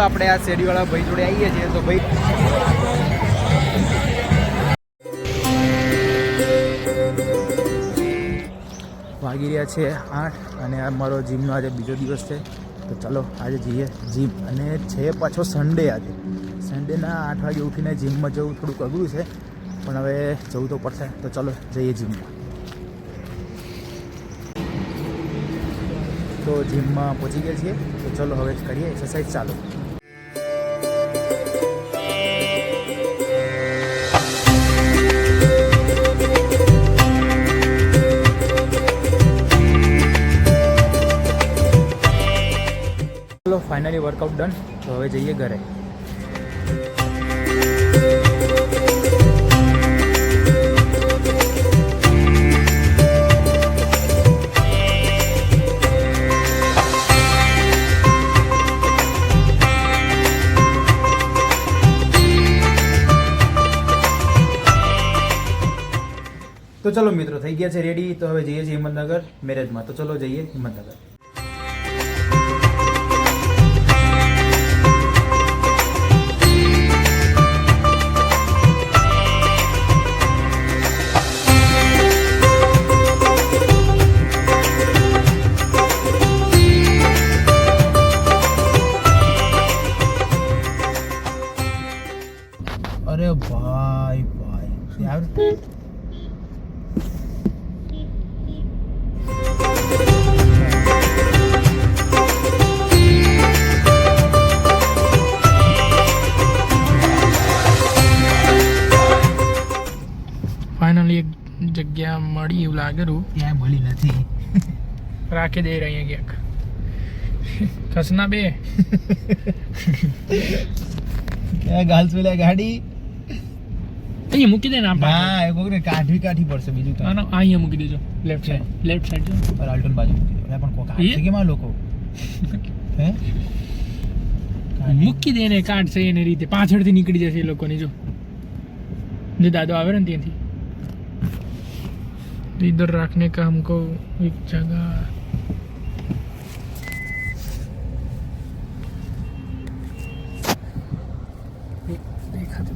આપણે આ શેરીવાળા ભાઈ જોડે આવીએ છીએ તો ભાઈ વાગી રહ્યા છે 8 અને અમારો જીમનો આજે બીજો દિવસ છે તો ચાલો આજે જઈએ જીમ અને છે પાછો સન્ડે આજે સન્ડેના 8 વાગે ઉઠીને જીમમાં જવું થોડુંક અઘરું છે પણ હવે જવું તો પડશે તો ચાલો જઈએ જીમમાં તો જીમમાં પહોંચી ગયા છીએ તો ચલો હવે કરીએ એક્સરસાઇઝ ચાલુ ચલો ફાઇનલી વર્કઆઉટ ડન તો હવે જઈએ ઘરે તો ચલો મિત્રો થઈ ગયા છે રેડી તો હવે જઈએ છીએ હિંમતનગર મેરેજમાં તો ચલો જઈએ હિંમતનગર અરે ભાઈ યાર ફાઇનલી એક જગ્યા મળી એવું લાગેલું ક્યાંય મળી નથી રાખી દે રહ્યા ક્યાંક ખસના બે ગાર્લ્સ વેલા ગાડી અહીંયા મૂકી દે ને હા એ કોકને કાઠી પડશે બીજું તો અહીંયા મૂકી દેજો લેફ્ટ સાઈડ જો આલ્ટોન બાજુ મૂકી દે પણ કોક છે કેમાં લોકો હે મૂકી દે ને કાઢશે એની રીતે પાછળથી નીકળી જશે એ લોકોની જો જે દાદો આવે ને ત્યાંથી इधर रखने का हमको एक जगह देखा तो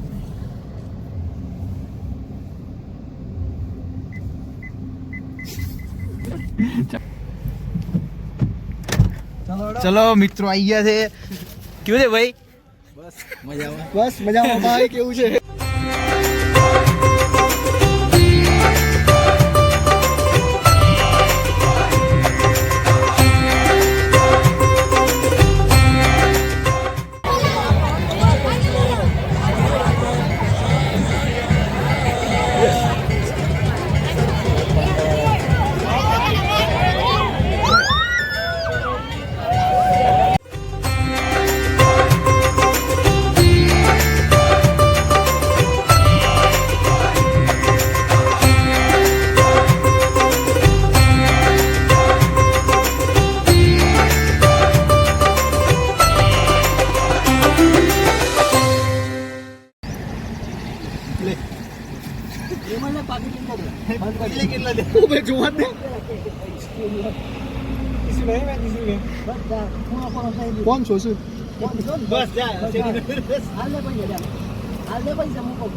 चलो મિત્રો આવી ગયા છે કેવું છે ભાઈ બસ મજામાં ભાઈ કેવું છે कौन છો શું બસ જા હાલે પૈસા મૂકો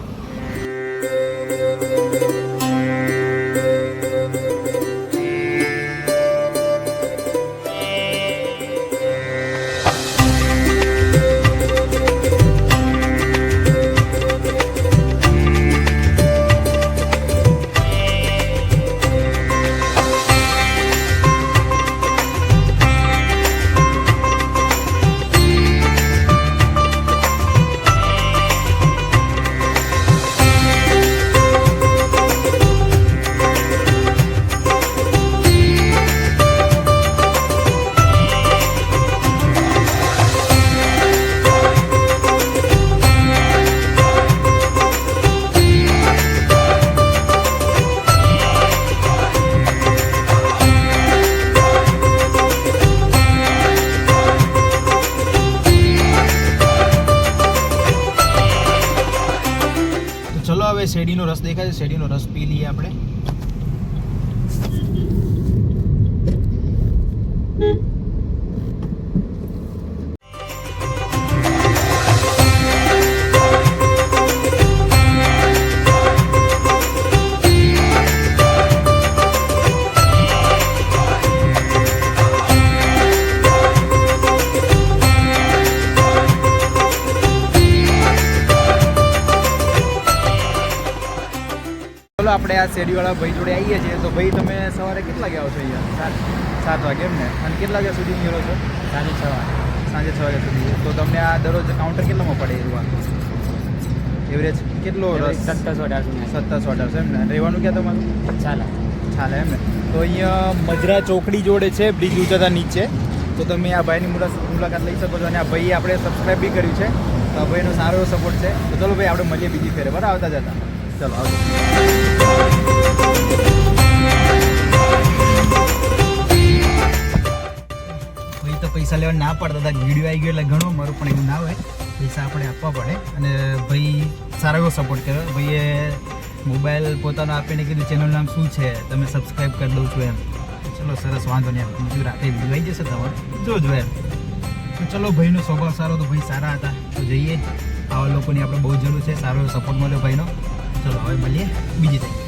હવે શેરડીનો રસ દેખાય છે, શેરડીનો રસ પી લઈએ આપણે. ચલો આપણે આ શેરીવાળા ભાઈ જોડે આવીએ છીએ. તો ભાઈ તમે સવારે કેટલા વાગે આવો છો અહીંયા? 7 વાગે એમ ને? અને કેટલા વાગ્યા સુધી નીકળો છો? સાંજે 6 વાગે. સાંજે 6 વાગ્યા સુધી. તો તમને આ દરરોજ કાઉન્ટર કેટલામાં પડે એવા એવરેજ કેટલો? 17-18 એમ ને? રહેવાનું ક્યાં તમારું? ચાલે એમ ને? તો અહીંયા મજરા ચોકડી જોડે છે, બ્રિજ ઉતરતા નીચે. તો તમે આ ભાઈની મુલાકાત લઈ શકો છો. અને આ ભાઈએ આપણે સબસ્ક્રાઈબ બી કર્યું છે. તો આ ભાઈનો સારો એવો સપોર્ટ છે. તો ચલો ભાઈ આપણે મળીએ બીજી ફેરે, બરાબર? આવતા જતા ચલો આવજો. ભાઈ તો પૈસા લેવા ના પડતા હતા, વિડીયો આવી ગયો એટલે ઘણું મારું, પણ એવું ના હોય, પૈસા આપણે આપવા પડે. અને ભાઈ સારો એવો સપોર્ટ કર્યો. ભાઈએ મોબાઈલ પોતાનો આપીને કીધું ચેનલનું નામ શું છે, તમે સબસ્ક્રાઈબ કરી દઉં છું એમ. ચલો સરસ, વાંધો નહીં. બીજું રાતે વિડીયો આવી જશે તમારો, જોજો એમ. તો ચલો, ભાઈનો સ્વભાવ સારો, તો ભાઈ સારા હતા. તો જઈએ, આવા લોકોની આપણે બહુ જરૂર છે. સારો એવો સપોર્ટ મળ્યો ભાઈનો. ચલો હવે મળીએ બીજી ટાઈમ.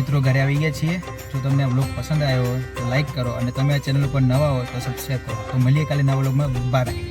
મિત્રો ઘરે આવી ગયા છીએ. જો તમને આ બ્લોગ પસંદ આવ્યો હોય તો લાઈક કરો, અને તમે આ ચેનલ ઉપર નવા હો તો સબસ્ક્રાઈબ કરો. તો મળીએ કાલે નવા બ્લોગમાં. બાય.